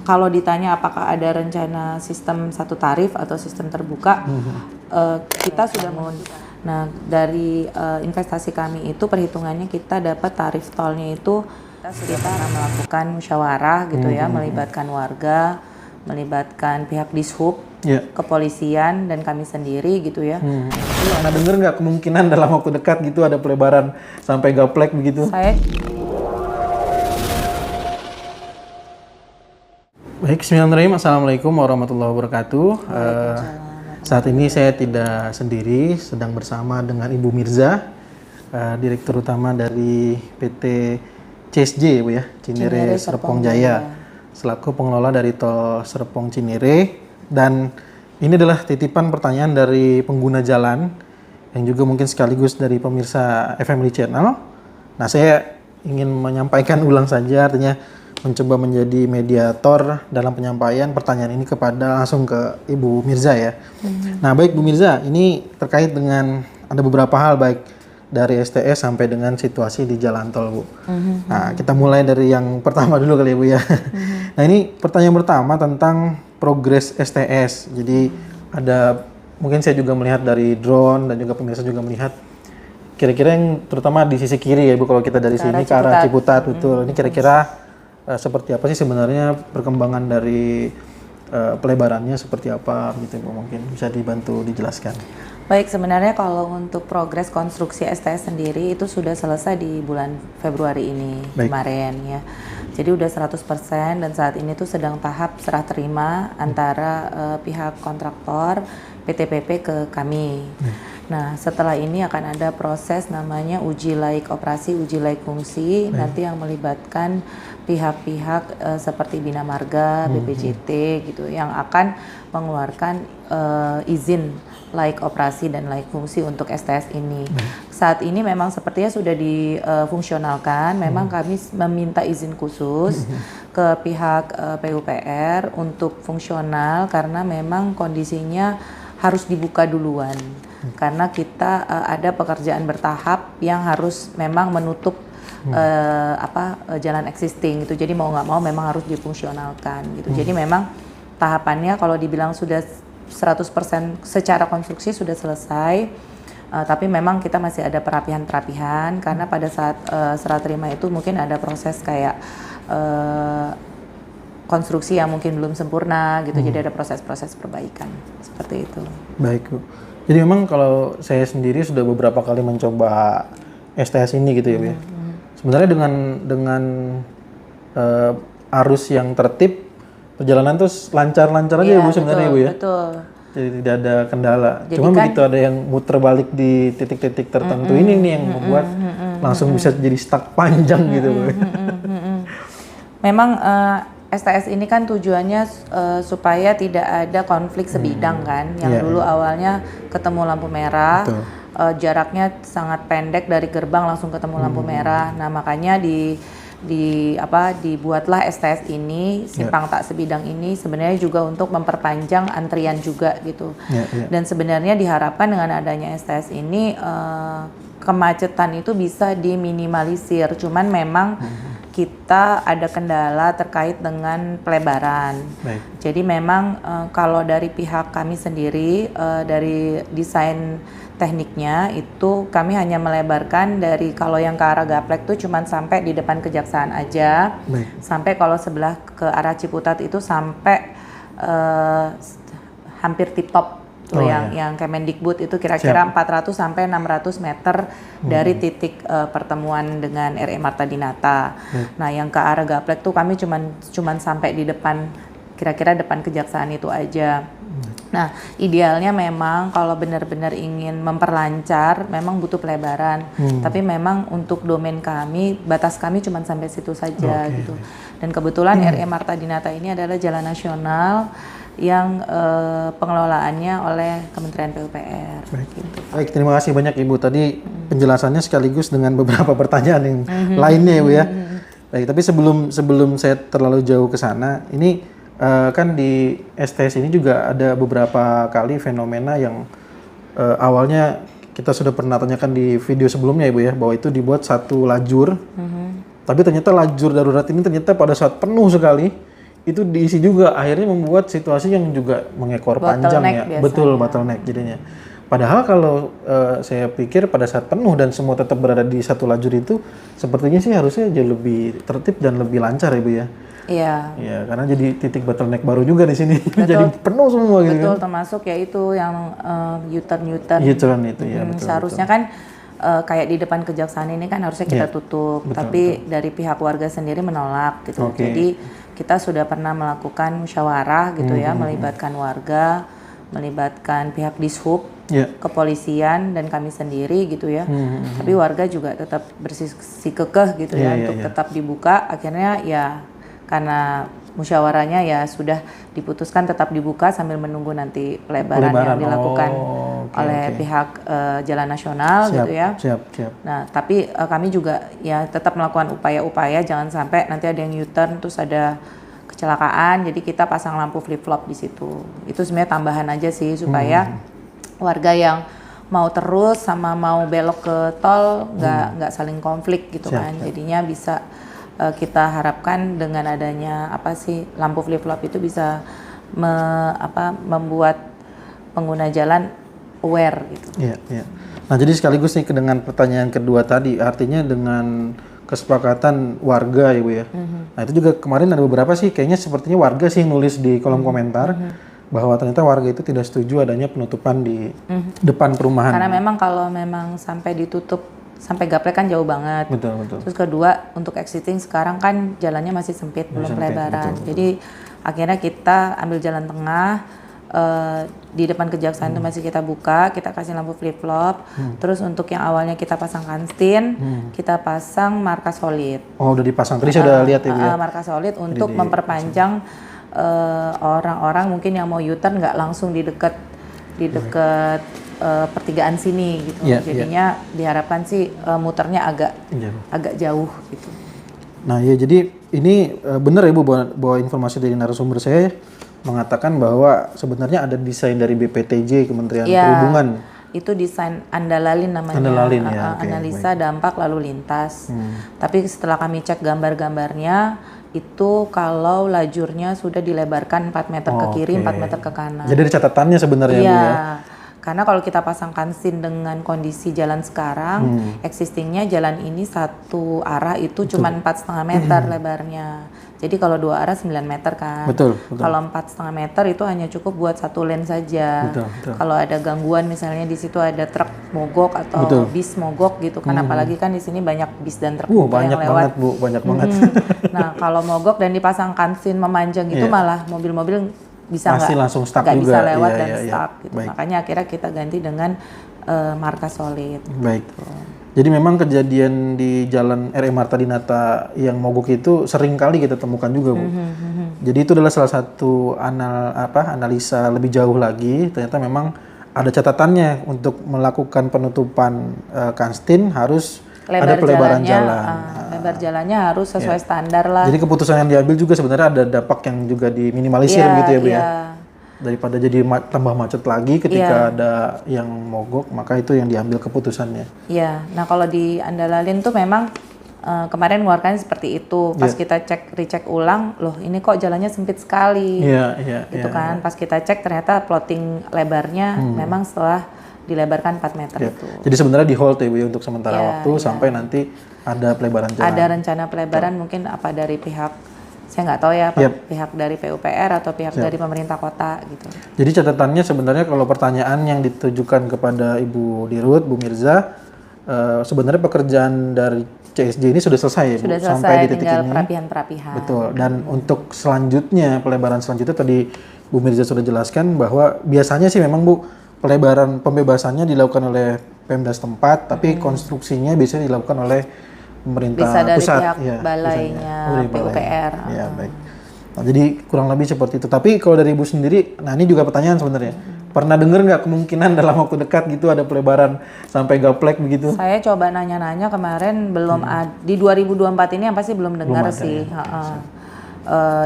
Kalau ditanya apakah ada rencana sistem satu tarif atau sistem terbuka, kita sudah mau. Nah, dari investasi kami itu perhitungannya kita dapat tarif tolnya itu kita melakukan musyawarah gitu ya, melibatkan warga, melibatkan pihak Dishub, kepolisian dan kami sendiri gitu ya. Anda dengar nggak kemungkinan dalam waktu dekat gitu ada pelebaran sampai gaplek begitu? Baik, bismillahirrahmanirrahim. Assalamualaikum warahmatullahi wabarakatuh. Saat ini saya tidak sendiri, sedang bersama dengan Ibu Mirza, Direktur Utama dari PT CSJ, Bu ya, Cinere Serpong Jaya, selaku pengelola dari Tol Serpong Cinere. Dan ini adalah titipan pertanyaan dari pengguna jalan yang juga mungkin sekaligus dari pemirsa FMily Channel. Nah, saya ingin menyampaikan ulang saja, artinya mencoba menjadi mediator dalam penyampaian pertanyaan ini kepada langsung ke Ibu Mirza ya. Nah, baik Bu Mirza, ini terkait dengan ada beberapa hal baik dari STS sampai dengan situasi di jalan tol, Bu. Nah, kita mulai dari yang pertama dulu kali ya, Bu ya. Nah, ini pertanyaan pertama tentang progres STS. Jadi ada, mungkin saya juga melihat dari drone dan juga pemirsa juga melihat kira-kira yang terutama di sisi kiri ya, Bu, kalau kita dari sini ke arah Ciputat, betul. Ini kira-kira seperti apa sih sebenarnya perkembangan dari pelebarannya seperti apa gitu, Bu? Mungkin bisa dibantu dijelaskan. Baik, sebenarnya kalau untuk progres konstruksi STS sendiri itu sudah selesai di bulan Februari ini kemarin ya. Jadi udah 100% dan saat ini tuh sedang tahap serah terima antara pihak kontraktor PTPP ke kami. Nah, setelah ini akan ada proses namanya uji laik operasi, uji laik fungsi, nanti yang melibatkan pihak-pihak seperti Bina Marga, BPJT gitu, yang akan mengeluarkan izin laik operasi dan laik fungsi untuk STS ini. Saat ini memang sepertinya sudah difungsionalkan, memang kami meminta izin khusus ke pihak PUPR untuk fungsional karena memang kondisinya harus dibuka duluan. Karena kita ada pekerjaan bertahap yang harus memang menutup jalan existing gitu. Jadi mau nggak mau memang harus difungsionalkan gitu. Jadi memang tahapannya kalau dibilang sudah 100% secara konstruksi sudah selesai, tapi memang kita masih ada perapihan-perapihan karena pada saat serah terima itu mungkin ada proses kayak konstruksi yang mungkin belum sempurna gitu. Jadi ada proses-proses perbaikan seperti itu. Baik, Bu. Jadi memang kalau saya sendiri sudah beberapa kali mencoba STS ini gitu ya, Bu. Sebenarnya dengan arus yang tertib, perjalanan tuh lancar-lancar aja ya, Bu, sebenarnya, Bu ya. Betul. Jadi tidak ada kendala. Jadi cuma kan, begitu ada yang muter balik di titik-titik tertentu ini nih yang membuat langsung bisa jadi stuck panjang gitu, Bu. Memang STS ini kan tujuannya supaya tidak ada konflik sebidang kan. Yang dulu awalnya ketemu lampu merah, jaraknya sangat pendek dari gerbang langsung ketemu lampu merah. Nah, makanya dibuatlah STS ini, simpang tak sebidang ini sebenarnya juga untuk memperpanjang antrian juga gitu. Dan sebenarnya diharapkan dengan adanya STS ini kemacetan itu bisa diminimalisir. Cuman memang kita ada kendala terkait dengan pelebaran. Jadi memang kalau dari pihak kami sendiri dari desain tekniknya itu kami hanya melebarkan dari kalau yang ke arah Gaplek tuh cuman sampai di depan Kejaksaan aja. Sampai kalau sebelah ke arah Ciputat itu sampai hampir tip top tuh yang Kemendikbud itu kira-kira 400 sampai 600 meter dari titik pertemuan dengan RE Marta Dinata. Nah, yang ke arah Gaplek tuh kami cuman sampai di depan, kira-kira depan Kejaksaan itu aja. Nah, idealnya memang kalau benar-benar ingin memperlancar, memang butuh pelebaran. Tapi memang untuk domain kami, batas kami cuma sampai situ saja gitu. Dan kebetulan RE Marta Dinata ini adalah jalan nasional yang pengelolaannya oleh Kementerian PUPR. Gitu. Baik, terima kasih banyak Ibu. Tadi penjelasannya sekaligus dengan beberapa pertanyaan yang lainnya, Bu ya. Baik, tapi sebelum saya terlalu jauh ke sana, ini kan di STS ini juga ada beberapa kali fenomena yang awalnya kita sudah pernah tanyakan di video sebelumnya, Ibu ya, bahwa itu dibuat satu lajur. Tapi ternyata lajur darurat ini ternyata pada saat penuh sekali itu diisi juga, akhirnya membuat situasi yang juga mengekor panjang ya. Biasanya. Betul, bottleneck jadinya. Padahal kalau saya pikir pada saat penuh dan semua tetap berada di satu lajur itu, sepertinya sih harusnya jauh lebih tertib dan lebih lancar ya Bu ya. Iya. Iya, karena jadi titik bottleneck baru juga di sini. Jadi penuh semua gitu. Betul, termasuk ya itu yang U-turn. U-turn itu ya, betul. Seharusnya kan kayak di depan kejaksaan ini kan harusnya kita tutup, tapi dari pihak warga sendiri menolak gitu. Jadi kita sudah pernah melakukan musyawarah gitu ya, melibatkan warga, melibatkan pihak Dishub, kepolisian dan kami sendiri gitu ya. Tapi warga juga tetap bersikukuh gitu ya untuk tetap dibuka. Akhirnya ya karena musyawarahnya ya sudah diputuskan tetap dibuka sambil menunggu nanti pelebaran. Yang dilakukan oleh pihak Jalan Nasional gitu ya. Siap. Nah, tapi kami juga ya tetap melakukan upaya-upaya jangan sampai nanti ada yang U-turn terus ada kecelakaan. Jadi kita pasang lampu flip-flop di situ. Itu sebenarnya tambahan aja sih supaya warga yang mau terus sama mau belok ke tol nggak saling konflik gitu kan. Jadinya bisa kita harapkan dengan adanya lampu flip-flop itu bisa membuat pengguna jalan aware gitu. Iya. Nah, jadi sekaligus nih dengan pertanyaan kedua tadi, artinya dengan kesepakatan warga ya Bu ya. Nah, itu juga kemarin ada beberapa sih kayaknya sepertinya warga sih yang nulis di kolom komentar bahwa ternyata warga itu tidak setuju adanya penutupan di depan perumahan. Karena memang kalau memang sampai ditutup sampai gaplek kan jauh banget. Betul. Terus kedua untuk exiting sekarang kan jalannya masih sempit, belum pelebaran. Betul. Jadi akhirnya kita ambil jalan tengah, di depan kejaksaan itu masih kita buka, kita kasih lampu flip flop. Terus untuk yang awalnya kita pasang kanstin, kita pasang marka solid. Oh, udah dipasang. Tadi saya udah lihat ya Bu ya. Marka solid untuk memperpanjang orang-orang mungkin yang mau U-turn nggak langsung di dekat pertigaan sini gitu. Jadinya diharapkan sih muternya agak jauh gitu. Nah ya, jadi ini benar ya Bu bahwa informasi dari narasumber saya mengatakan bahwa sebenarnya ada desain dari BPTJ Kementerian Perhubungan. Itu desain Andalalin namanya. Andalalin ya. Analisa dampak lalu lintas. Tapi setelah kami cek gambar-gambarnya itu kalau lajurnya sudah dilebarkan 4 meter ke kiri, 4 meter ke kanan. Jadi ada catatannya sebenarnya Bu ya. Karena kalau kita pasang kansin dengan kondisi jalan sekarang, existingnya jalan ini satu arah itu cuma 4,5 meter lebarnya. Jadi kalau 2 arah 9 meter kan. Betul. Kalau 4,5 meter itu hanya cukup buat 1 lane saja. Betul. Kalau ada gangguan misalnya di situ ada truk mogok atau bis mogok gitu kan, apalagi kan di sini banyak bis dan truk banyak yang lewat. Banget Bu, banyak banget. Nah kalau mogok dan dipasang kansin memanjang itu malah mobil-mobil bisa nggak bisa lewat dan stuck gitu. Makanya akhirnya kita ganti dengan marka solid. Baik. Gitu. Jadi memang kejadian di Jalan R.E. Marta Dinata yang mogok itu sering kali kita temukan juga Bu. Jadi itu adalah salah satu analisa lebih jauh lagi. Ternyata memang ada catatannya untuk melakukan penutupan kanstin harus ada pelebaran jalan. Lebar jalannya harus sesuai standar lah. Jadi keputusan yang diambil juga sebenarnya ada dampak yang juga diminimalisir gitu ya Bu ya. Daripada jadi tambah macet lagi ketika ada yang mogok, maka itu yang diambil keputusannya. Iya. Nah kalau di Andalalin tuh memang kemarin mengeluarkan seperti itu. Pas kita recheck ulang, loh ini kok jalannya sempit sekali. Gitu kan. Pas kita cek ternyata plotting lebarnya memang setelah dilebarkan 4 meter itu. Jadi sebenarnya di hold ya Bu untuk sementara waktu sampai nanti ada pelebaran jalan. Ada rencana pelebaran mungkin apa dari pihak, saya nggak tahu ya, pihak dari PUPR atau pihak dari pemerintah kota gitu. Jadi catatannya sebenarnya kalau pertanyaan yang ditujukan kepada Ibu Dirut, Bu Mirza, sebenarnya pekerjaan dari CSJ ini sudah selesai ya Bu? Sudah selesai, sampai di titik tinggal ini. perapihan. Betul, dan untuk selanjutnya, pelebaran selanjutnya tadi Bu Mirza sudah jelaskan bahwa biasanya sih memang Bu, pembebasannya dilakukan oleh Pemda setempat, tapi konstruksinya biasanya dilakukan oleh pemerintah bisa dari pusat. pihak balainya, PUPR. Ya, baik. Nah, jadi kurang lebih seperti itu. Tapi kalau dari Ibu sendiri, nah ini juga pertanyaan sebenarnya. Pernah dengar nggak kemungkinan dalam waktu dekat gitu ada pelebaran sampai gaplek begitu? Saya coba nanya-nanya kemarin belum ada. Di 2024 ini yang pasti belum dengar sih.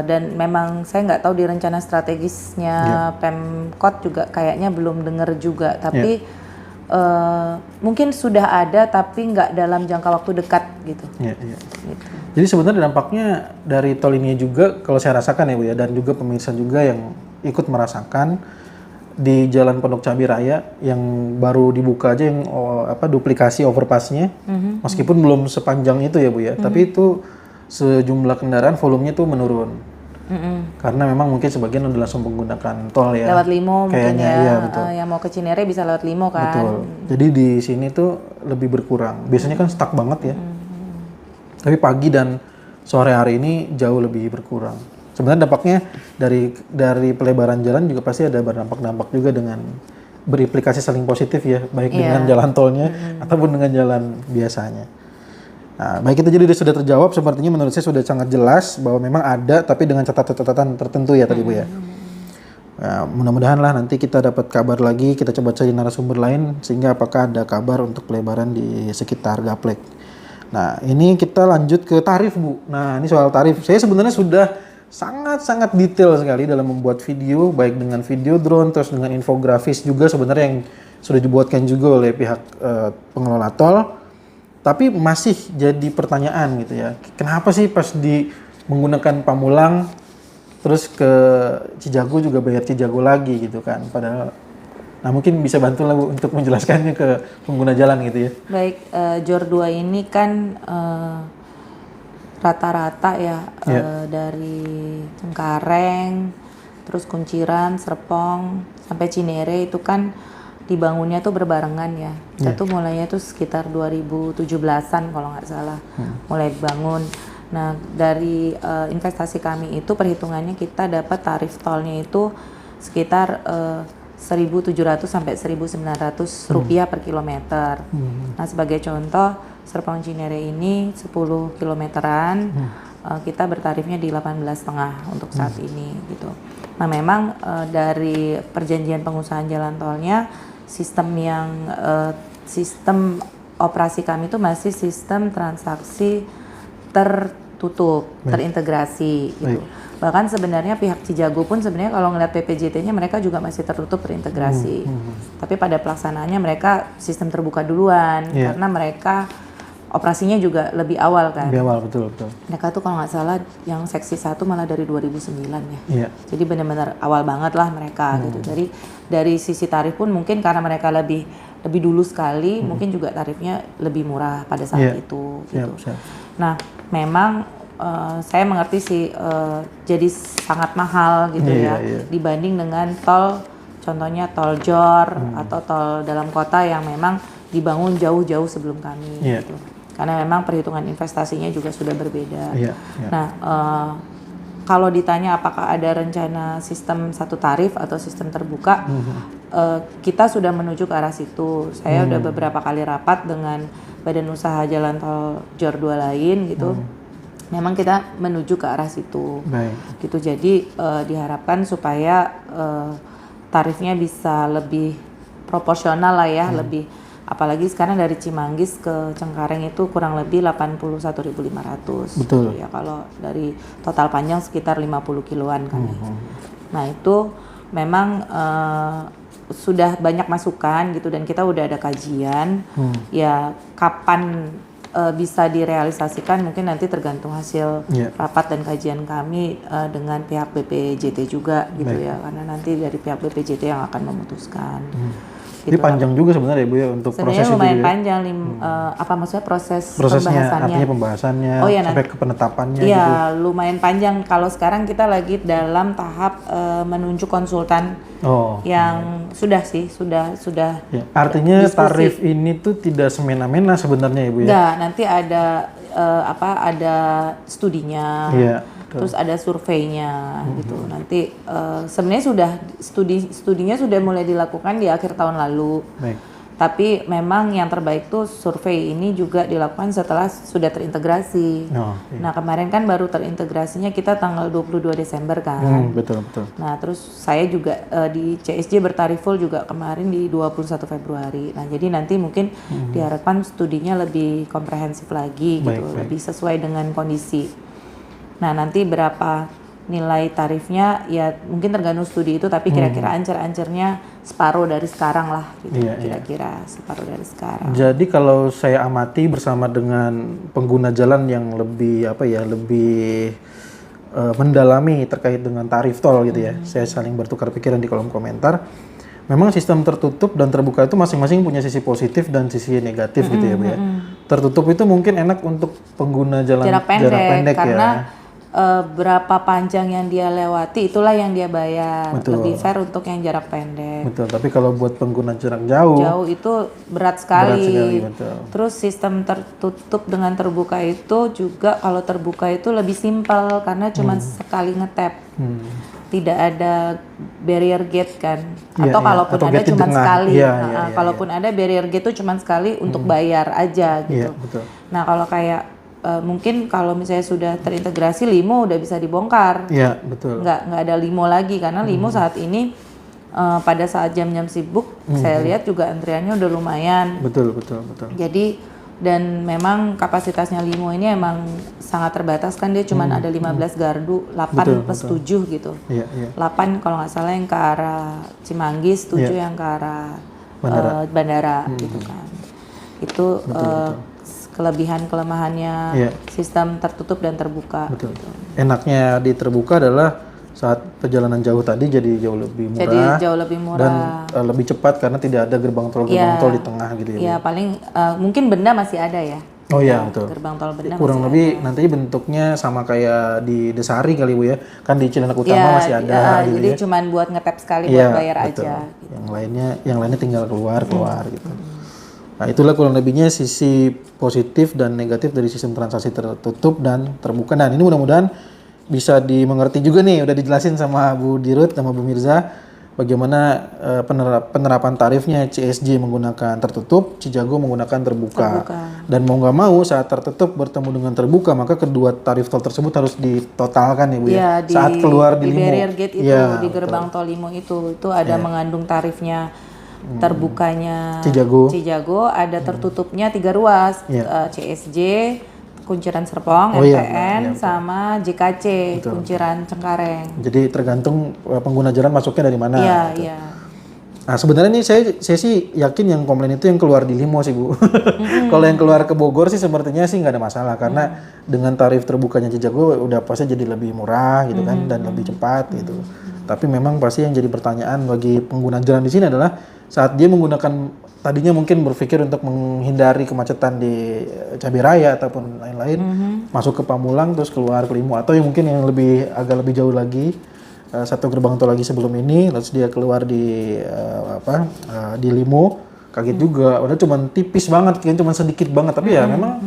Dan memang saya nggak tahu di rencana strategisnya Pemkot juga kayaknya belum dengar juga. Tapi mungkin sudah ada tapi nggak dalam jangka waktu dekat gitu. Iya. Gitu. Jadi sebenarnya dampaknya dari tol ini juga kalau saya rasakan ya Bu ya, dan juga pemirsa juga yang ikut merasakan di Jalan Pondok Cabe Raya yang baru dibuka aja yang duplikasi overpassnya, meskipun belum sepanjang itu ya Bu ya, tapi itu sejumlah kendaraan volumenya tuh menurun. Karena memang mungkin sebagian udah langsung menggunakan tol ya. Lewat Limo mungkin kayaknya, ya. Iya, betul. Yang mau ke Cinere bisa lewat Limo kan. Betul. Jadi di sini tuh lebih berkurang. Biasanya kan stuck banget ya. Tapi pagi dan sore hari ini jauh lebih berkurang. Sebenarnya dampaknya dari pelebaran jalan juga pasti ada berdampak juga dengan berimplikasi saling positif ya, baik dengan jalan tolnya ataupun dengan jalan biasanya. Nah, baik itu jadi sudah terjawab, sepertinya menurut saya sudah sangat jelas bahwa memang ada, tapi dengan catatan-catatan tertentu ya tadi Bu ya. Nah, mudah-mudahan lah nanti kita dapat kabar lagi, kita coba cari narasumber lain sehingga apakah ada kabar untuk pelebaran di sekitar Gaplek. Nah, ini kita lanjut ke tarif Bu. Nah, ini soal tarif. Saya sebenarnya sudah sangat-sangat detail sekali dalam membuat video, baik dengan video drone, terus dengan infografis juga sebenarnya yang sudah dibuatkan juga oleh pihak pengelola tol. Tapi masih jadi pertanyaan gitu ya, kenapa sih pas menggunakan Pamulang terus ke Cijago juga bayar Cijago lagi gitu kan, padahal nah mungkin bisa bantu lah Bu untuk menjelaskannya ke pengguna jalan gitu ya. Baik, JOR 2 ini kan rata-rata ya dari Cengkareng, terus Kunciran, Serpong, sampai Cinere itu kan dibangunnya tuh berbarengan ya. Kita tuh mulainya tuh sekitar 2017-an kalau nggak salah mulai dibangun. Nah dari investasi kami itu perhitungannya kita dapat tarif tolnya itu sekitar 1.700 sampai 1.900 rupiah per kilometer. Nah sebagai contoh Serpong Cinere ini 10 kilometeran kita bertarifnya di 18,5 untuk saat ini gitu. Nah memang dari perjanjian pengusahaan jalan tolnya sistem operasi kami itu masih sistem transaksi tertutup, terintegrasi gitu. Bahkan sebenarnya pihak Cijago pun sebenarnya kalau ngeliat PPJT-nya mereka juga masih tertutup terintegrasi. Tapi pada pelaksanaannya mereka sistem terbuka duluan karena mereka operasinya juga lebih awal kan. Lebih awal, betul. Mereka tuh kalau nggak salah yang seksi 1 malah dari 2009 ya. Jadi benar-benar awal banget lah mereka gitu. Dari sisi tarif pun mungkin karena mereka lebih dulu sekali, mungkin juga tarifnya lebih murah pada saat itu gitu. Nah, memang saya mengerti sih jadi sangat mahal gitu dibanding dengan tol, contohnya tol JOR atau tol dalam kota yang memang dibangun jauh-jauh sebelum kami gitu. Karena memang perhitungan investasinya juga sudah berbeda. Nah, kalau ditanya apakah ada rencana sistem satu tarif atau sistem terbuka, kita sudah menuju ke arah situ. Saya udah beberapa kali rapat dengan Badan Usaha Jalan Tol JOR 2 lain gitu. Memang kita menuju ke arah situ. Gitu. Jadi diharapkan supaya tarifnya bisa lebih proporsional lah ya, lebih. Apalagi sekarang dari Cimanggis ke Cengkareng itu kurang lebih 81.500. Betul. Ya kalau dari total panjang sekitar 50 kiloan kan. Nah itu memang sudah banyak masukan gitu dan kita udah ada kajian. Ya kapan bisa direalisasikan mungkin nanti tergantung hasil rapat dan kajian kami dengan pihak BPJT juga gitu ya. Karena nanti dari pihak BPJT yang akan memutuskan. Jadi gitu panjang juga sebenarnya ya Bu ya untuk proses itu. Sebenarnya lumayan panjang, apa maksudnya prosesnya, pembahasannya. Artinya pembahasannya sampai ke penetapannya iya, gitu. lumayan panjang. Kalau sekarang kita lagi dalam tahap menunjuk konsultan yang sudah. Ya. Artinya diskusi. Tarif ini tuh tidak semena-mena sebenarnya ya Bu ya. Enggak, nanti ada studinya. Terus ada surveinya gitu. Nanti sebenarnya sudah studinya sudah mulai dilakukan di akhir tahun lalu. Tapi memang yang terbaik tuh survei ini juga dilakukan setelah sudah terintegrasi. Nah, kemarin kan baru terintegrasinya kita tanggal 22 Desember kan. Betul. Nah, terus saya juga di CSJ bertarif full juga kemarin di 21 Februari. Nah, jadi nanti mungkin diharapkan studinya lebih komprehensif lagi gitu, lebih sesuai dengan kondisi. Nah nanti berapa nilai tarifnya ya mungkin tergantung studi itu, tapi kira-kira ancer-ancernya separuh dari sekarang lah gitu. Kira-kira separuh dari sekarang. Jadi kalau saya amati bersama dengan pengguna jalan yang lebih lebih mendalami terkait dengan tarif tol gitu ya, saya saling bertukar pikiran di kolom komentar. Memang sistem tertutup dan terbuka itu masing-masing punya sisi positif dan sisi negatif gitu ya Bu ya. Tertutup itu mungkin enak untuk pengguna jalan jarak pendek karena ya. Berapa panjang yang dia lewati itulah yang dia bayar. Betul. Lebih fair untuk yang jarak pendek. Betul, tapi kalau buat pengguna jarak jauh itu berat sekali. Betul. Terus sistem tertutup dengan terbuka itu juga, kalau terbuka itu lebih simpel karena cuma sekali ngetap. Tidak ada barrier gate kan, atau kalaupun ada cuma sekali. Kalaupun ada barrier gate itu cuma sekali untuk bayar aja gitu. Betul. Nah kalau kayak mungkin kalau misalnya sudah terintegrasi limo udah bisa dibongkar. Iya betul. Nggak ada limo lagi karena limo saat ini pada saat jam-jam sibuk saya lihat juga antriannya udah lumayan. Betul. Jadi dan memang kapasitasnya limo ini emang sangat terbatas kan, dia cuma ada 15 gardu, 8 plus 7 gitu. Iya. 8 kalau nggak salah yang ke arah Cimanggis, 7 yang ke arah bandara gitu kan. Itu kelebihan-kelemahannya sistem tertutup dan terbuka. Betul. Gitu. Enaknya di terbuka adalah saat perjalanan jauh tadi jadi jauh lebih murah. Dan lebih cepat karena tidak ada gerbang tol di tengah gitu ya. Iya, paling mungkin benda masih ada ya. Oh iya, betul. Gerbang tol benda kurang lebih ada. Nanti bentuknya sama kayak di Desari kali Bu ya. Kan di Cilandak Utama masih ada gitu jadi ya. Cuman buat ngetap sekali buat bayar betul. aja. Gitu. Yang lainnya tinggal keluar gitu. Nah, itulah kurang lebihnya sisi positif dan negatif dari sistem transaksi tertutup dan terbuka. Dan ini mudah-mudahan bisa dimengerti juga nih, udah dijelasin sama Bu Dirut sama Bu Mirza bagaimana penerapan tarifnya CSJ menggunakan tertutup, Cijago menggunakan terbuka. Dan mau nggak mau saat tertutup bertemu dengan terbuka, maka kedua tarif tol tersebut harus ditotalkan ya Bu ya. Saat keluar di limo. Barrier gate itu di gerbang tol limo itu ada mengandung tarifnya. Terbukanya Cijago ada tertutupnya 3 ruas, CSJ, Kunciran Serpong, MTN, sama JKC, Kunciran Cengkareng. Jadi tergantung pengguna jalan masuknya dari mana. Iya. Nah sebenarnya nih saya sih yakin yang komplain itu yang keluar di limo sih Bu. Kalau yang keluar ke Bogor sih sepertinya sih nggak ada masalah karena dengan tarif terbukanya Cijago udah pasti jadi lebih murah gitu kan dan lebih cepat gitu. Tapi memang pasti yang jadi pertanyaan bagi pengguna jalan di sini adalah saat dia menggunakan, tadinya mungkin berpikir untuk menghindari kemacetan di Cabai Raya ataupun lain-lain, masuk ke Pamulang terus keluar ke Limo, atau yang mungkin yang agak lebih jauh lagi, satu gerbang tol lagi sebelum ini, terus dia keluar di Limo, kaget juga, udah cuman tipis banget, kan cuma sedikit banget, tapi ya memang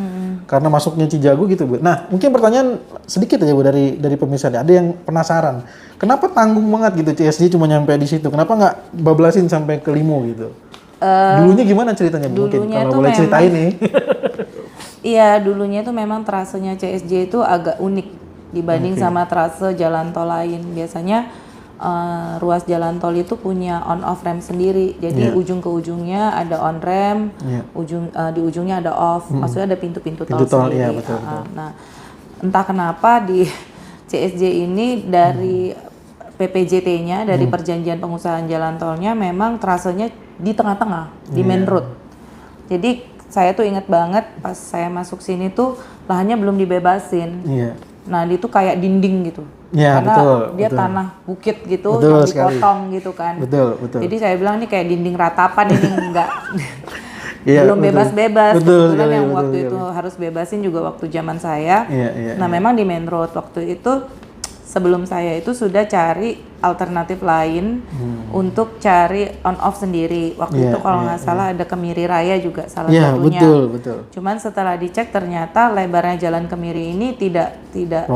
karena masuknya Cijago gitu Bu. Nah mungkin pertanyaan sedikit aja Bu dari pemirsa, ada yang penasaran kenapa tanggung banget gitu CSJ cuma nyampe di situ, kenapa nggak bablasin sampai ke Limo gitu? Dulunya gimana ceritanya Bu? Mungkin kalau boleh ceritain nih. Iya, dulunya itu memang trasenya CSJ itu agak unik dibanding sama trase jalan tol lain. Biasanya ruas jalan tol itu punya on off ramp sendiri, jadi ujung ke ujungnya ada on ramp, di ujungnya ada off, maksudnya ada pintu-pintu tol sendiri. Iya, betul. Nah entah kenapa di CSJ ini dari PPJT-nya, dari perjanjian pengusahaan jalan tolnya memang trasenya di tengah-tengah, di main road. Jadi saya tuh inget banget pas saya masuk sini tuh lahannya belum dibebasin. Nah itu kayak dinding gitu. Karena dia tanah bukit gitu, yang dipotong gitu kan. Betul. Jadi saya bilang ini kayak dinding ratapan, ini enggak belum bebas-bebas. Kebetulan yang waktu itu harus bebasin juga waktu zaman saya. Nah memang di main road waktu itu sebelum saya itu sudah cari alternatif lain untuk cari on off sendiri. Waktu itu kalau nggak salah ada Kemiri Raya juga salah satunya. Betul. Cuman setelah dicek ternyata lebarnya jalan Kemiri ini tidak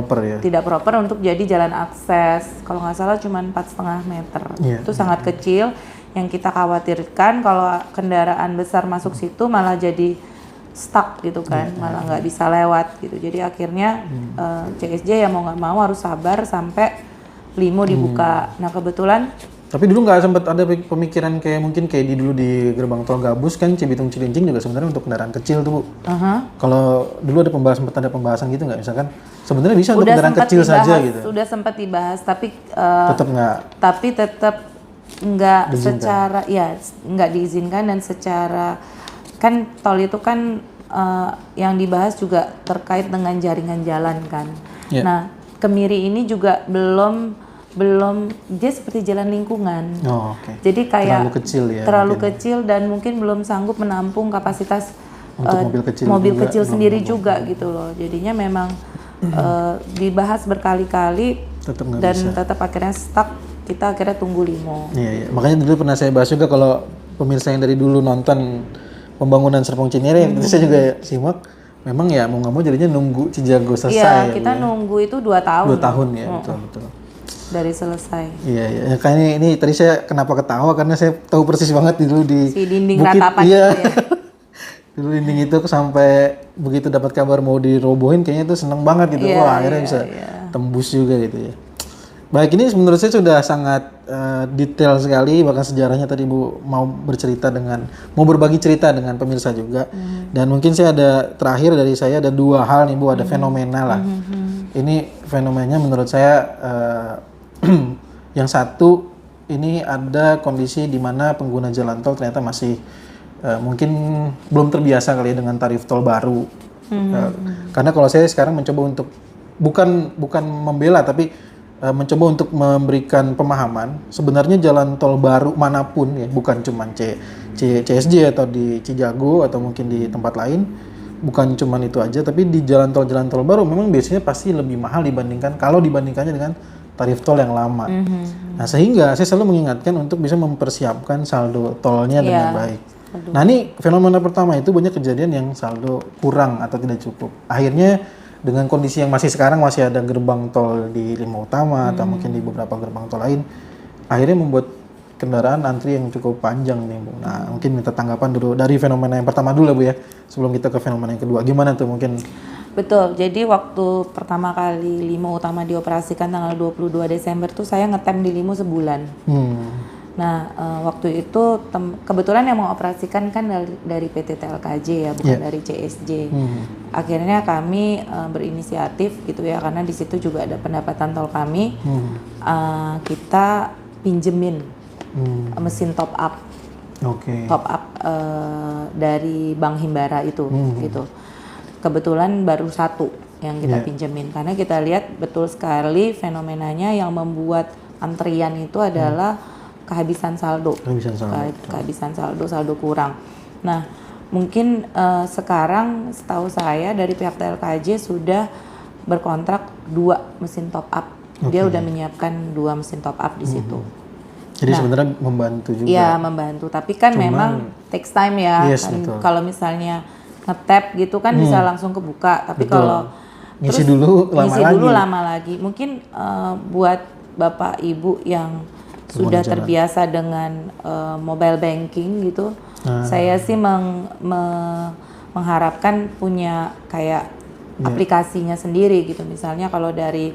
proper untuk jadi jalan akses. Kalau nggak salah cuma 4,5 meter. Itu sangat kecil. Yang kita khawatirkan kalau kendaraan besar masuk situ malah jadi stuck gitu kan, malah nggak bisa lewat gitu. Jadi akhirnya CSJ ya mau nggak mau harus sabar sampai Limo dibuka. Nah kebetulan Tapi dulu nggak sempat ada pemikiran kayak mungkin kayak dulu di gerbang tol Gabus kan Cibitung Cilincing juga sebenarnya untuk kendaraan kecil tuh Bu. Kalau dulu sempat ada pembahasan gitu nggak, misalkan sebenarnya bisa untuk kendaraan kecil saja gitu. Sudah sempat dibahas tapi tetap nggak secara nggak diizinkan, dan secara kan tol itu kan yang dibahas juga terkait dengan jaringan jalan kan. Nah, Kemiri ini juga belum dia seperti jalan lingkungan. Jadi kayak terlalu kecil dan mungkin belum sanggup menampung kapasitas untuk mobil kecil sendiri juga gitu loh. Jadinya memang dibahas berkali-kali dan tetap akhirnya stuck. Kita akhirnya tunggu limo. Iya. Makanya dulu pernah saya bahas juga, kalau pemirsa yang dari dulu nonton pembangunan Serpong Cinere, itu saya juga simak. Memang ya mau nggak mau jadinya nunggu Cijago selesai. Iya, kita nunggu itu 2 tahun. 2 tahun ya, betul. Dari selesai. Iya. Kayaknya ini tadi saya kenapa ketawa karena saya tahu persis banget dulu di si dinding bukit, ratapan iya. itu ya. Dulu dinding itu sampai begitu dapat kabar mau dirobohin kayaknya itu seneng banget gitu. Wah, akhirnya bisa tembus juga gitu ya. Baik, ini menurut saya sudah sangat detail sekali, bahkan sejarahnya tadi Bu mau berbagi cerita dengan pemirsa juga. Dan mungkin saya ada terakhir dari saya ada 2 hal nih Bu, ada fenomena lah. Ini fenomenanya menurut saya yang satu, ini ada kondisi di mana pengguna jalan tol ternyata masih mungkin belum terbiasa kali ya dengan tarif tol baru. Karena kalau saya sekarang mencoba untuk bukan membela, tapi mencoba untuk memberikan pemahaman sebenarnya jalan tol baru manapun ya, bukan cuma CSJ atau di Cijago atau mungkin di tempat lain, bukan cuma itu aja, tapi di jalan tol baru memang biasanya pasti lebih mahal dibandingkannya dengan tarif tol yang lama. Nah, sehingga saya selalu mengingatkan untuk bisa mempersiapkan saldo tolnya dengan baik. Nah, ini fenomena pertama itu banyak kejadian yang saldo kurang atau tidak cukup. Akhirnya dengan kondisi yang sekarang masih ada gerbang tol di 5 utama atau mungkin di beberapa gerbang tol lain, akhirnya membuat kendaraan antri yang cukup panjang nih Bu. Nah, mungkin minta tanggapan dulu dari fenomena yang pertama dulu Bu ya, sebelum kita ke fenomena yang kedua. Gimana tuh mungkin? Betul, jadi waktu pertama kali limo utama dioperasikan tanggal 22 Desember tuh saya ngetem di limo sebulan. Nah, waktu itu kebetulan yang mengoperasikan kan dari PT TLKJ ya, bukan dari CSJ. Akhirnya kami berinisiatif gitu ya, karena di situ juga ada pendapatan tol kami. Kita pinjemin mesin top up. Top up dari Bank Himbara itu gitu. Kebetulan baru 1 yang kita pinjemin, karena kita lihat betul sekali fenomenanya yang membuat antrian itu adalah kehabisan saldo, saldo kurang. Nah, mungkin sekarang setahu saya dari pihak TLKJ sudah berkontrak 2 mesin top up. Dia udah menyiapkan 2 mesin top up di situ. Jadi sebenarnya membantu juga. Iya, membantu. Tapi kan memang takes time ya. Kalau misalnya nge-tap gitu kan bisa langsung kebuka. Tapi kalau ngisi dulu lama lagi. Mungkin buat Bapak Ibu yang sudah terbiasa dengan mobile banking gitu, saya sih mengharapkan punya kayak aplikasinya sendiri gitu. Misalnya kalau dari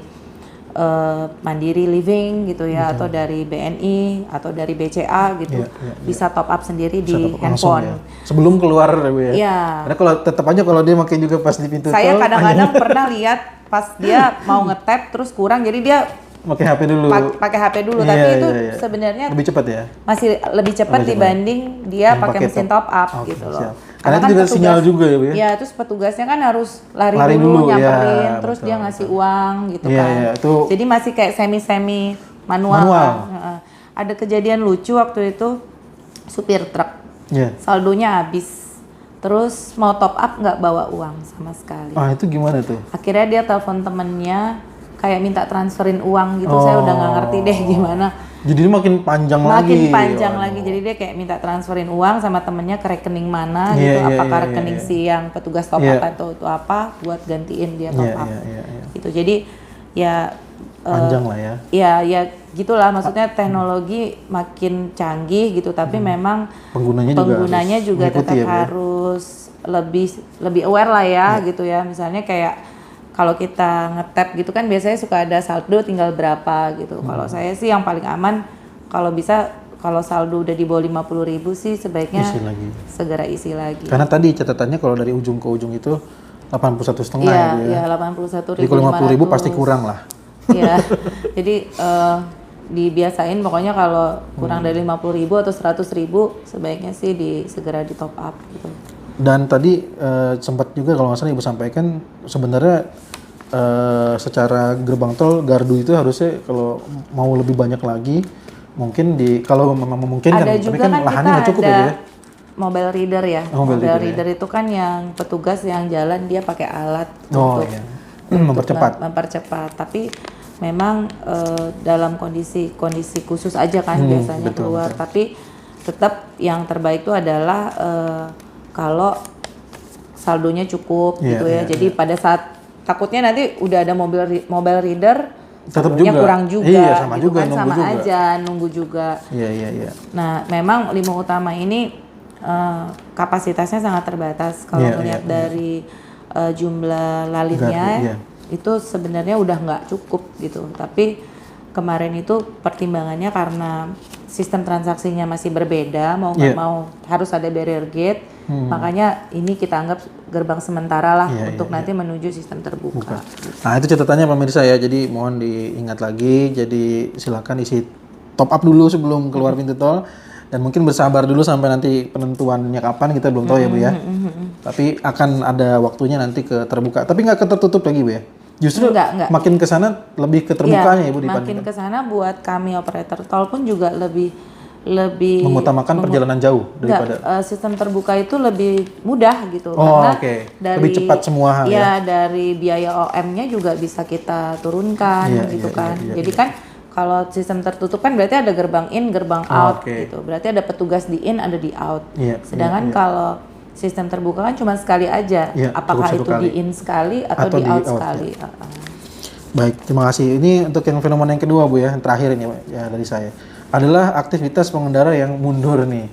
Mandiri Living gitu ya, atau dari BNI atau dari BCA gitu, bisa top up sendiri di handphone sebelum keluar ya. Iya. Karena kalau tetap aja kalau dia pakai juga pas di pintu tol. Saya kadang-kadang pernah lihat pas dia mau nge-tap terus kurang, jadi dia pakai HP dulu. Pakai HP dulu, tapi itu sebenarnya lebih cepat ya. Masih lebih cepat dibanding dia pakai mesin top up gitu loh. Karena itu juga sinyal juga ya Bu ya. Iya, terus petugasnya kan harus lari dulu nyamperin, terus dia ngasih uang gitu kan. Jadi masih kayak semi manual. Kan. Ada kejadian lucu waktu itu, supir truk. Saldonya habis. Terus mau top up nggak bawa uang sama sekali. Itu gimana tuh? Akhirnya dia telepon temennya, kayak minta transferin uang gitu. Saya udah nggak ngerti deh gimana. Jadi makin panjang lagi. Jadi dia kayak minta transferin uang sama temennya ke rekening mana gitu. Apakah rekening si yang petugas top up atau itu apa buat gantiin dia top up. Gitu. Jadi ya panjang lah ya. Ya gitulah, maksudnya teknologi makin canggih gitu, tapi memang penggunanya juga tetap harus lebih aware lah ya gitu ya. Misalnya kayak kalau kita nge-tap gitu kan biasanya suka ada saldo tinggal berapa gitu. Kalau saya sih yang paling aman kalau bisa kalau saldo udah di bawah 50.000 sih sebaiknya segera isi lagi. Karena tadi catatannya kalau dari ujung ke ujung itu 81,5 ya. Iya, 81.500. Jadi kalau 50.000 pasti kurang lah. Iya. Jadi dibiasain pokoknya kalau kurang dari 50.000 atau 100.000 sebaiknya sih segera di top up gitu. Dan tadi sempat juga kalau nggak salah Ibu sampaikan sebenarnya secara gerbang tol gardu itu harusnya kalau mau lebih banyak lagi mungkin kalau memang memungkinkan, tapi kan lahannya nggak cukup ya. Mobile reader ya. Mobile reader itu kan yang petugas yang jalan dia pakai alat untuk mempercepat. Tapi memang dalam kondisi khusus aja kan biasanya keluar. Tapi tetap yang terbaik itu adalah kalau saldonya cukup gitu ya. Jadi pada saat takutnya nanti udah ada mobile reader tetap juga kurang juga, iya, sama gitu juga, kan, sama juga. Aja nunggu juga. Iya. Nah, memang 5 utama ini kapasitasnya sangat terbatas. Kalau melihat dari jumlah lalinnya, itu sebenarnya udah nggak cukup gitu. Tapi kemarin itu pertimbangannya karena sistem transaksinya masih berbeda, mau nggak mau harus ada barrier gate. Makanya ini kita anggap gerbang sementara lah untuk nanti menuju sistem terbuka. Nah itu catatannya pemirsa ya, jadi mohon diingat lagi, jadi silakan isi top up dulu sebelum keluar pintu tol dan mungkin bersabar dulu sampai nanti penentuannya kapan kita belum tahu ya Bu ya. Tapi akan ada waktunya nanti ke terbuka, tapi nggak tertutup lagi Bu ya. Justru enggak. Makin ke sana lebih ke terbukanya ya Bu Makin dibandingkan. ke sana buat kami operator tol pun juga lebih mengutamakan perjalanan jauh daripada sistem terbuka itu lebih mudah gitu karena lebih cepat semua dari biaya OM-nya juga bisa kita turunkan gitu kan. Jadi kan kalau sistem tertutup kan berarti ada gerbang in, gerbang out gitu. Berarti ada petugas di in, ada di out. Sedangkan kalau sistem terbuka kan cuma sekali aja. Apakah itu di in sekali atau di out sekali. Baik, terima kasih. Ini untuk yang fenomena yang kedua Bu ya, yang terakhir ini ya dari saya. Adalah aktivitas pengendara yang mundur nih.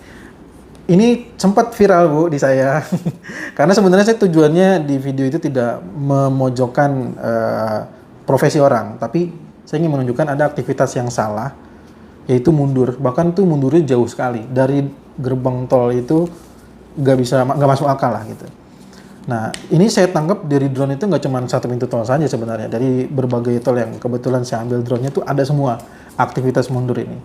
Ini sempat viral Bu di saya. Karena sebenarnya saya tujuannya di video itu tidak memojokkan profesi orang, tapi saya ingin menunjukkan ada aktivitas yang salah, yaitu mundur. Bahkan tuh mundurnya jauh sekali dari gerbang tol itu nggak masuk akal lah gitu. Nah ini saya tangkap dari drone itu nggak cuma satu pintu tol saja sebenarnya, dari berbagai tol yang kebetulan saya ambil drone-nya tuh ada semua aktivitas mundur ini.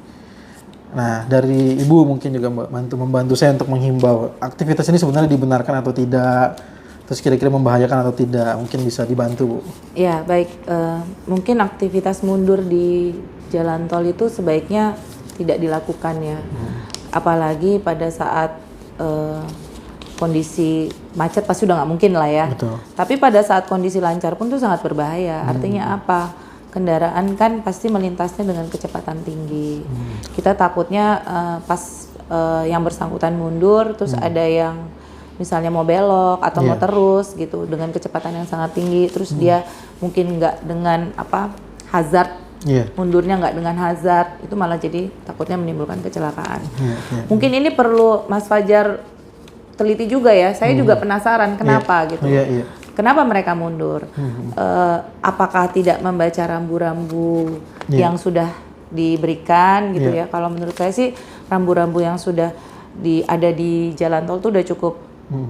Nah, dari Ibu mungkin juga membantu saya untuk menghimbau aktivitas ini sebenarnya dibenarkan atau tidak, terus kira-kira membahayakan atau tidak, mungkin bisa dibantu Bu. Ya, baik. Mungkin aktivitas mundur di jalan tol itu sebaiknya tidak dilakukan ya. Apalagi pada saat kondisi macet pasti udah nggak mungkin lah ya. Betul. Tapi pada saat kondisi lancar pun itu sangat berbahaya. Artinya apa? Kendaraan kan pasti melintasnya dengan kecepatan tinggi. Kita takutnya pas yang bersangkutan mundur, terus ada yang misalnya mau belok atau mau terus gitu dengan kecepatan yang sangat tinggi, terus dia mungkin nggak dengan hazard, mundurnya nggak dengan hazard, itu malah jadi takutnya menimbulkan kecelakaan. Mungkin ini perlu Mas Fajar teliti juga ya. Saya juga penasaran kenapa gitu. Kenapa mereka mundur? Apakah tidak membaca rambu-rambu yang sudah diberikan gitu ya? Kalau menurut saya sih rambu-rambu yang sudah ada di jalan tol itu udah cukup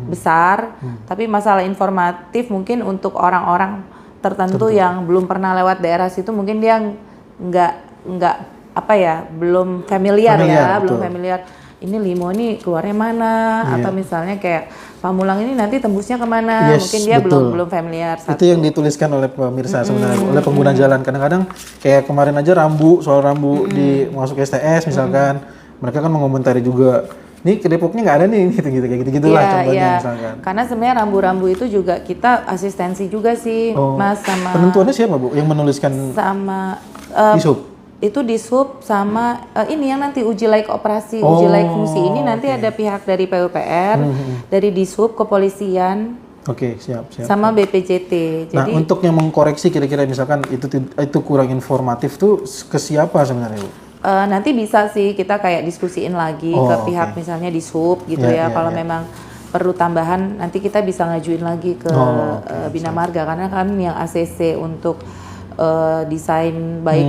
besar. Tapi masalah informatif mungkin untuk orang-orang tertentu yang belum pernah lewat daerah situ mungkin dia nggak belum familiar ya, belum familiar. Ini Limo nih keluarnya mana? Atau misalnya kayak Pamulang ini nanti tembusnya kemana? Mungkin dia belum familiar. Itu yang dituliskan oleh pemirsa sebenarnya, oleh pengguna jalan. Kadang-kadang kayak kemarin aja soal rambu di masuk STS misalkan, mereka kan mengomentari juga, nih ke Depoknya nggak ada nih, kayak gitu-gitulah contohnya misalkan. Karena sebenarnya rambu-rambu itu juga kita asistensi juga sih, Mas, sama. Penentuannya siapa Bu yang menuliskan? Sama Disub. Itu di sub sama ini yang nanti uji laik operasi, uji laik fungsi ini nanti ada pihak dari PUPR, dari Disub, kepolisian, siap. sama BPJT. Nah, untuk yang mengkoreksi kira-kira misalkan itu kurang informatif tuh ke siapa sebenarnya Bu? Nanti bisa sih kita kayak diskusiin lagi ke pihak misalnya Disub gitu ya. Kalau memang perlu tambahan nanti kita bisa ngajuin lagi ke Bina Marga karena kan yang ACC untuk desain baik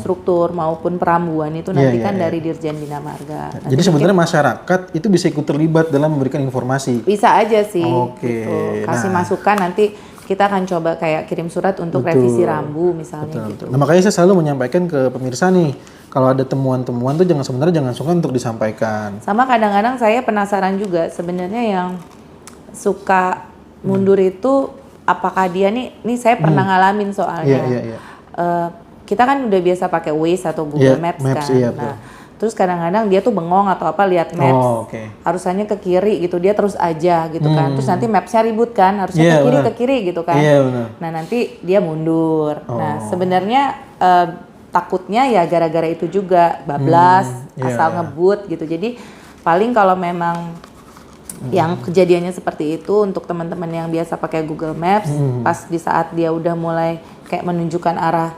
struktur maupun perambuan itu nanti kan dari Dirjen Bina Marga. Jadi sebenarnya masyarakat itu bisa ikut terlibat dalam memberikan informasi. Bisa aja sih. Oke. Gitu. Kasih masukan, nanti kita akan coba kayak kirim surat untuk revisi rambu misalnya gitu. Nah, makanya saya selalu menyampaikan ke pemirsa nih, kalau ada temuan-temuan tuh jangan sungkan untuk disampaikan. Sama kadang-kadang saya penasaran juga sebenarnya yang suka mundur itu apakah dia nih saya pernah ngalamin soalnya. Kita kan udah biasa pakai Waze atau Google Maps kan. Nah, terus kadang-kadang dia tuh bengong atau apa lihat maps, harusnya ke kiri gitu, dia terus aja gitu kan. Terus nanti mapsnya ribut kan, harusnya ke kiri gitu kan. Nah nanti dia mundur. Nah sebenarnya takutnya ya gara-gara itu juga bablas, asal ngebut gitu. Jadi paling kalau memang yang kejadiannya seperti itu untuk teman-teman yang biasa pakai Google Maps, pas di saat dia udah mulai kayak menunjukkan arah,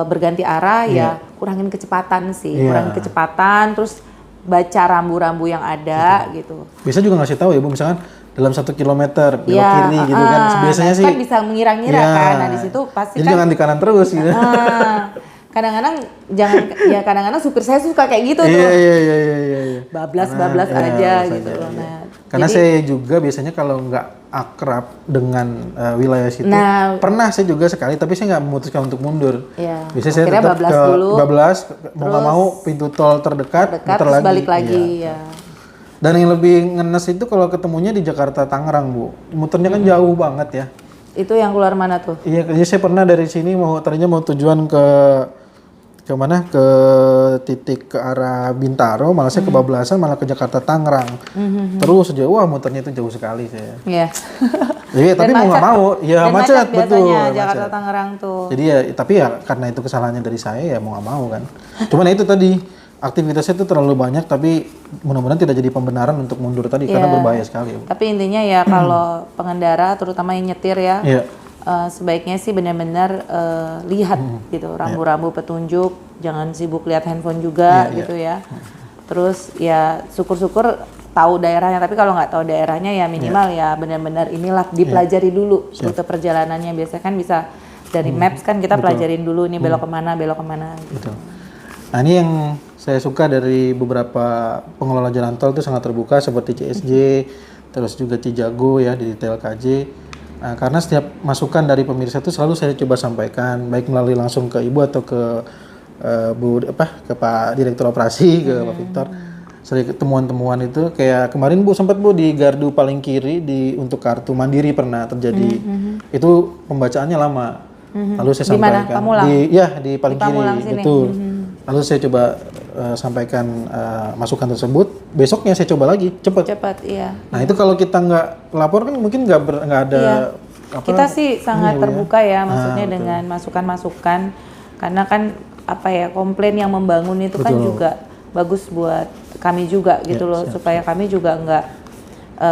berganti arah ya kurangin kecepatan sih, kurangin kecepatan, terus baca rambu-rambu yang ada gitu. Biasa juga ngasih tahu ya Bu, misalkan dalam 1 kilometer belok kiri gitu kan, biasanya sih kan bisa mengira-ngira kan, nah di situ pasti jadi kan jangan di kanan terus gitu. Kadang-kadang kadang-kadang supir saya suka kayak gitu tuh. Iya. Bablas aja gitu loh. Nah, karena saya juga biasanya kalau nggak akrab dengan wilayah situ, pernah saya juga sekali, tapi saya nggak memutuskan untuk mundur. Biasanya saya tetap bablas, mau nggak mau pintu tol terdekat terus balik lagi. Dan yang lebih ngenes itu kalau ketemunya di Jakarta Tangerang Bu, muternya kan jauh banget ya. Itu yang keluar mana tuh? Iya, jadi saya pernah dari sini tadinya mau tujuan ke mana, ke titik ke arah Bintaro, malah saya kebablasan malah ke Jakarta Tangerang. Terus aja, wah muternya itu jauh sekali saya. Iya. Jadi tapi mau nggak mau, ya macet betul. Jakarta Tangerang tuh. Jadi ya, tapi ya karena itu kesalahannya dari saya ya mau nggak mau kan. Cuman itu tadi aktivitasnya itu terlalu banyak, tapi mudah-mudahan tidak jadi pembenaran untuk mundur tadi karena berbahaya sekali. Tapi intinya ya kalau pengendara, terutama yang nyetir ya. Sebaiknya sih benar-benar lihat gitu rambu-rambu petunjuk, jangan sibuk lihat handphone juga gitu ya. Terus ya syukur-syukur tahu daerahnya, tapi kalau nggak tahu daerahnya ya minimal ya benar-benar inilah dipelajari dulu rute perjalanannya. Biasanya kan bisa dari maps kan kita pelajarin dulu nih belok kemana gitu. Nah ini yang saya suka dari beberapa pengelola jalan tol itu sangat terbuka seperti CSJ, terus juga Cijago ya di TLKJ. Nah, karena setiap masukan dari pemirsa itu selalu saya coba sampaikan, baik melalui langsung ke Ibu atau ke ke Pak Direktur Operasi, ke Pak Victor. Sering temuan-temuan itu kayak kemarin Bu sempat Bu di gardu paling kiri untuk kartu Mandiri pernah terjadi. Itu pembacaannya lama. Lalu saya sampaikan di paling kiri betul. Lalu saya coba sampaikan masukan tersebut. Besoknya saya coba lagi cepat. Iya. Nah itu kalau kita nggak lapor kan mungkin nggak ada. Kita sih sangat terbuka ya, maksudnya dengan masukan-masukan, karena kan komplain yang membangun itu kan juga bagus buat kami juga gitu loh, supaya kami juga nggak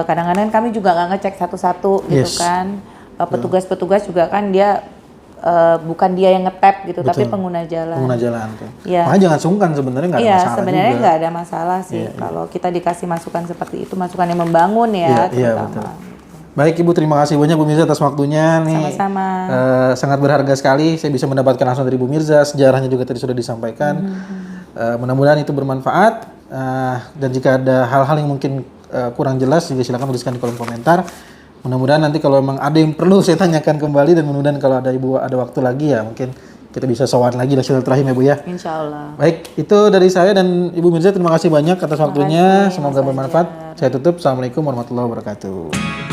kadang-kadang kami juga nggak ngecek satu-satu gitu kan. Petugas-petugas juga kan dia bukan dia yang nge-tap gitu, tapi pengguna jalan. Makanya jangan sungkan, sebenarnya nggak ada masalah. Sebenarnya nggak ada masalah sih kalau kita dikasih masukan seperti itu, masukan yang membangun ya terutama. Baik Ibu, terima kasih banyak Bu Mirza atas waktunya nih. Sama-sama. Sangat berharga sekali saya bisa mendapatkan langsung dari Bu Mirza, sejarahnya juga tadi sudah disampaikan. Mudah-mudahan itu bermanfaat, dan jika ada hal-hal yang mungkin kurang jelas juga silakan tuliskan di kolom komentar. Mudah-mudahan nanti kalau memang ada yang perlu saya tanyakan kembali, dan mudah-mudahan kalau ada Ibu ada waktu lagi ya mungkin kita bisa sowan lagi lah silaturahim ya Bu ya. Insyaallah. Baik, itu dari saya dan Ibu Mirza, terima kasih banyak atas waktunya. Semoga bermanfaat. Saya tutup. Assalamualaikum warahmatullahi wabarakatuh.